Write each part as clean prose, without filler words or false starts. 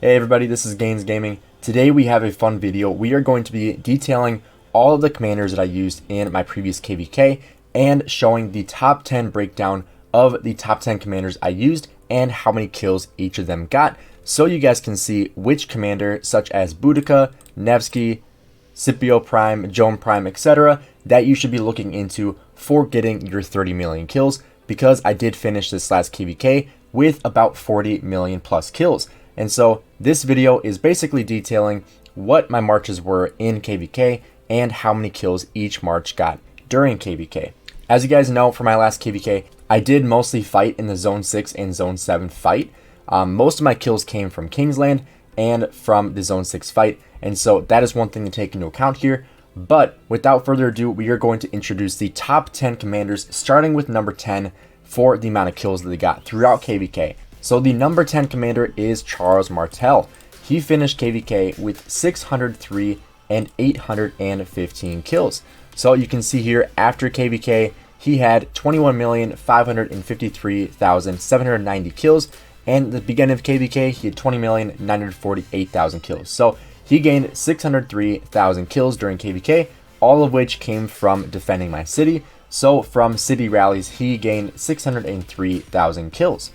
Hey everybody, this is Gainz Gaming. Today we have a fun video. We are going to be detailing all of the commanders that I used in my previous KVK and showing the top 10 breakdown of the top 10 commanders I used and how many kills each of them got, so you guys can see which commander, such as Boudica, Nevsky, Scipio Prime, Joan Prime, etc., that you should be looking into for getting your 30 million kills, because I did finish this last KVK with about 40 million plus kills. And so this video is basically detailing what my marches were in KVK and how many kills each march got during KVK. As you guys know, for my last KVK, I did mostly fight in the Zone 6 and Zone 7 fight. Most of my kills came from Kingsland and from the Zone 6 fight, and so that is one thing to take into account here. But without further ado, we are going to introduce the top 10 commanders, starting with number 10 for the amount of kills that they got throughout KVK. So the number 10 commander is Charles Martel. He finished KVK with 603 and 815 kills. So you can see here, after KVK, he had 21,553,790 kills, and at the beginning of KVK, he had 20,948,000 kills. So he gained 603,000 kills during KVK, all of which came from defending my city. So from city rallies, he gained 603,000 kills.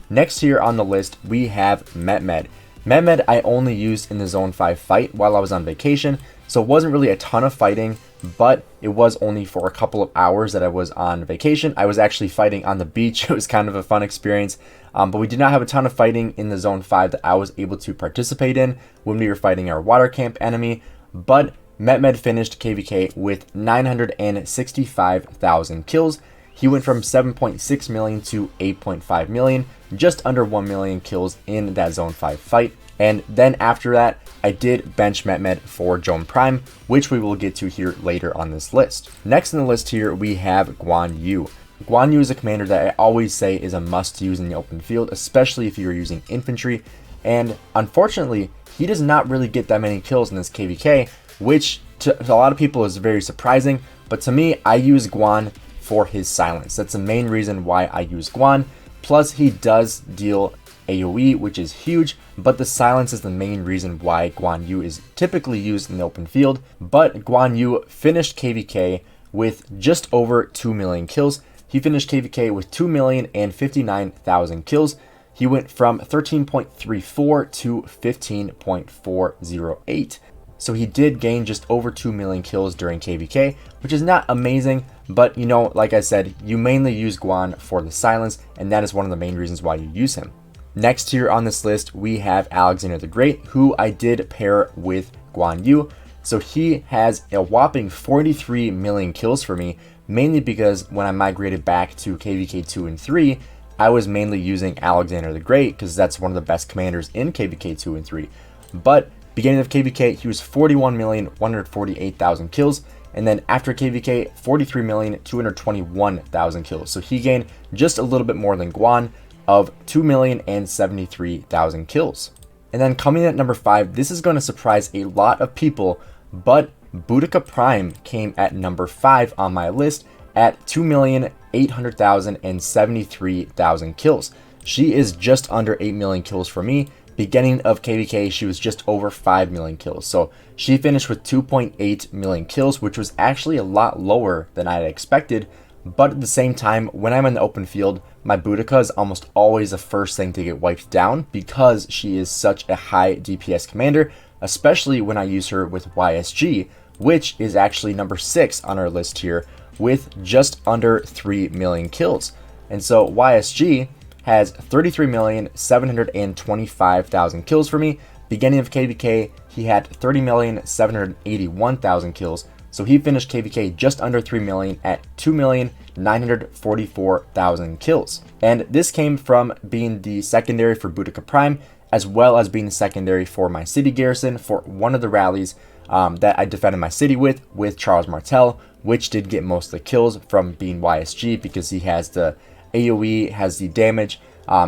Next here on the list, we have Mehmed. Mehmed I only used in the Zone 5 fight while I was on vacation, so it wasn't really a ton of fighting, but it was only for a couple of hours that I was on vacation. I was actually fighting on the beach. It was kind of a fun experience, but we did not have a ton of fighting in the Zone 5 that I was able to participate in when we were fighting our water camp enemy. But Mehmed finished KVK with 965,000 kills. He went from 7.6 million to 8.5 million, just under 1 million kills in that Zone 5 fight. And then after that, I did bench Mehmed for Joan Prime, which we will get to here later on this list. Next in the list here, we have Guan Yu. Guan Yu is a commander that I always say is a must use in the open field, especially if you're using infantry. And unfortunately, he does not really get that many kills in this KVK, which to a lot of people is very surprising. But to me, I use Guan for his silence. That's the main reason why I use Guan. Plus, he does deal AoE, which is huge, but the silence is the main reason why Guan Yu is typically used in the open field. But Guan Yu finished KVK with just over 2 million kills. He finished KVK with 2,059,000 kills. He went from 13.34 to 15.408. So he did gain just over 2 million kills during KVK, which is not amazing, but you know, like I said, you mainly use Guan for the silence, and that is one of the main reasons why you use him. Next here on this list, we have Alexander the Great, who I did pair with Guan Yu. So he has a whopping 43 million kills for me, mainly because when I migrated back to KVK 2 and 3, I was mainly using Alexander the Great because that's one of the best commanders in KVK 2 and 3. But beginning of KVK, he was 41,148,000 kills, and then after KVK, 43,221,000 kills. So he gained just a little bit more than Guan of 2,073,000 kills. And then coming in at number 5, this is going to surprise a lot of people, but Boudica Prime came at number 5 on my list at 2,800,073,000 kills. She is just under 8 million kills for me. Beginning of KVK, she was just over 5 million kills. So she finished with 2.8 million kills, which was actually a lot lower than I had expected. But at the same time, when I'm in the open field, my Boudica is almost always the first thing to get wiped down because she is such a high DPS commander, especially when I use her with YSG, which is actually number 6 on our list here with just under 3 million kills. And so YSG has 33,725,000 kills for me. Beginning of KVK, he had 30,781,000 kills. So he finished KVK just under 3 million at 2,944,000 kills. And this came from being the secondary for Boudica Prime, as well as being the secondary for my city garrison for one of the rallies that I defended my city with Charles Martel, which did get most of the kills from being YSG because he has the AoE, has the damage.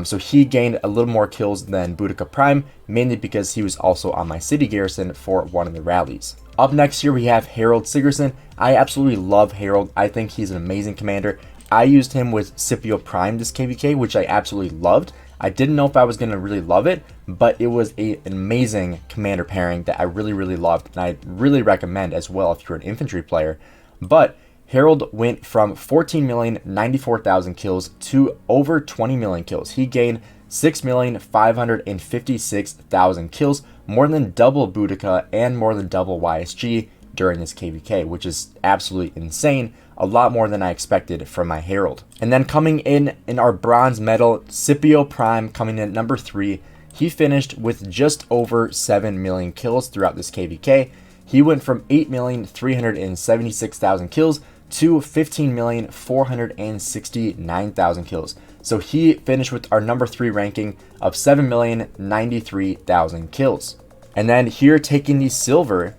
So he gained a little more kills than Boudica Prime, mainly because he was also on my city garrison for one of the rallies. Up next here we have Harold Sigurdsson. I absolutely love Harold. I think he's an amazing commander. I used him with Scipio Prime this KVK, which I absolutely loved. I didn't know if I was going to really love it, but it was an amazing commander pairing that I really loved, and I really recommend as well if you're an infantry player. But Harold went from 14,094,000 kills to over 20 million kills. He gained 6,556,000 kills, more than double Boudica and more than double YSG during this KVK, which is absolutely insane. A lot more than I expected from my Harold. And then coming in our bronze medal, Scipio Prime coming in at number 3. He finished with just over 7 million kills throughout this KVK. He went from 8,376,000 kills to 15,469,000 kills. So he finished with our number 3 ranking of 7,093,000 kills. And then here taking the silver,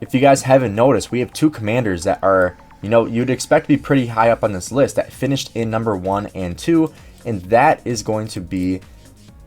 if you guys haven't noticed, we have 2 commanders that are, you'd expect to be pretty high up on this list that finished in number 1 and 2, and that is going to be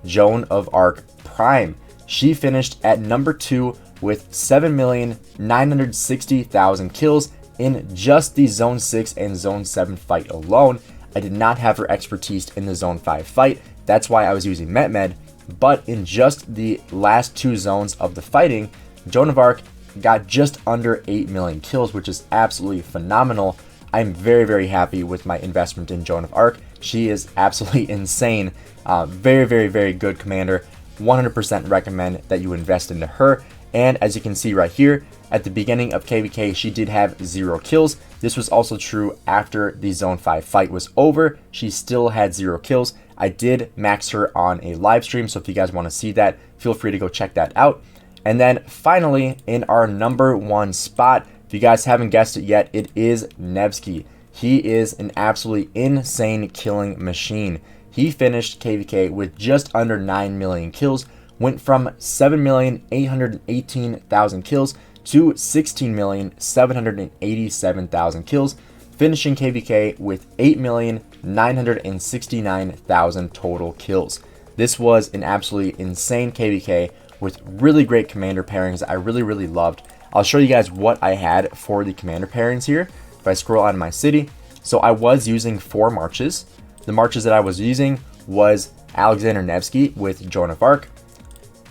Joan of Arc Prime. She finished at number 2 with 7,960,000 kills in just the Zone 6 and Zone 7 fight alone. I did not have her expertise in the Zone 5 fight. That's why I was using Met, but in just the last 2 zones of the fighting, Joan of Arc got just under 8 million kills, which is absolutely phenomenal. I'm very happy with my investment in Joan of Arc. She is absolutely insane. Very good commander. 100% recommend that you invest into her. And as you can see right here, at the beginning of KVK, she did have 0 kills. This was also true after the Zone 5 fight was over. She still had 0 kills. I did max her on a live stream, so if you guys want to see that, feel free to go check that out. And then finally, in our number 1 spot, if you guys haven't guessed it yet, it is Nevsky. He is an absolutely insane killing machine. He finished KVK with just under 9 million kills, went from 7,818,000 kills to 16,787,000 kills, finishing KVK with 8,969,000 total kills. This was an absolutely insane KVK with really great commander pairings I really loved. I'll show you guys what I had for the commander pairings here. If I scroll out of my city, so I was using 4 marches. The marches that I was using was Alexander Nevsky with Joan of Arc.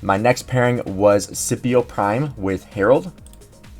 My next pairing was Scipio Prime with Harold.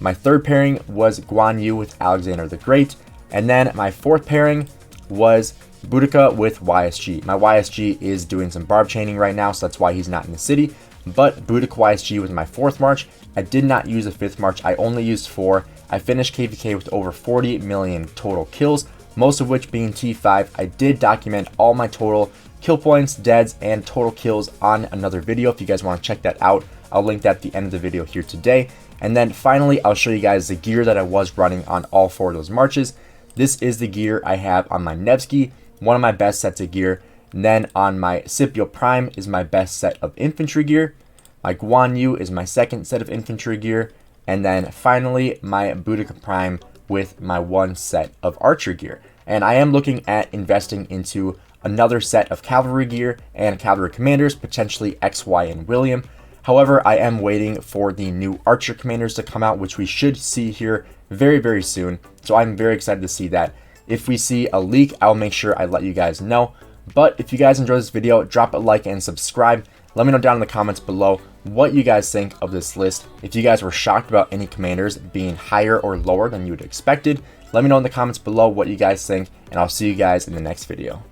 My third pairing was Guan Yu with Alexander the Great. And then my fourth pairing was Boudica with YSG. My YSG is doing some barb chaining right now, so that's why he's not in the city. But Boudica YSG was my 4th march. I did not use a 5th march. I only used 4. I finished KVK with over 40 million total kills, most of which being T5. I did document all my total kill points, deads, and total kills on another video. If you guys want to check that out, I'll link that at the end of the video here today. And then finally, I'll show you guys the gear that I was running on all 4 of those marches. This is the gear I have on my Nevsky, one of my best sets of gear. And then on my Scipio Prime is my best set of infantry gear. My Guan Yu is my 2nd set of infantry gear. And then finally, my Boudica Prime with my 1 set of archer gear. And I am looking at investing into another set of cavalry gear and cavalry commanders, potentially X, Y, and William. However, I am waiting for the new archer commanders to come out, which we should see here very soon. So I'm very excited to see that. If we see a leak, I'll make sure I let you guys know. But if you guys enjoyed this video, drop a like and subscribe. Let me know down in the comments below what you guys think of this list. If you guys were shocked about any commanders being higher or lower than you would expected, let me know in the comments below what you guys think, and I'll see you guys in the next video.